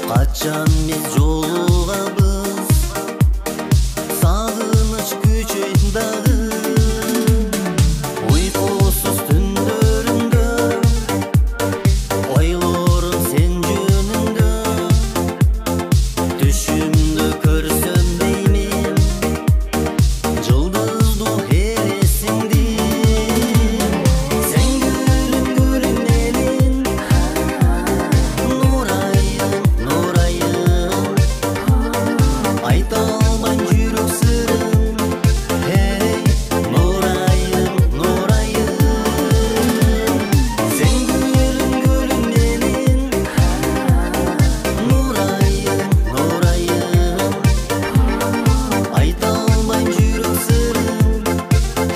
Kaçan biz jolugabız, sağыныç küçük dağı. Uykusuz tündөрүндө, ойлорум сен жөнүндө. Түшүмдө көрсөм деймин, жылдыздуу элесиңди. Сен гүлүм гүлүм менин, нурайым нурайым. Айта алмайм жүрөк сырын, эй нурайым нурайым. Сен гүлүм гүлүм менин, нурайым нурайым. Айта алмайм жүрөк сырын,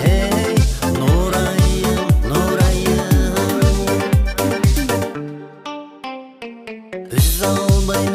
эй нурайым нурайым. Үзе албайм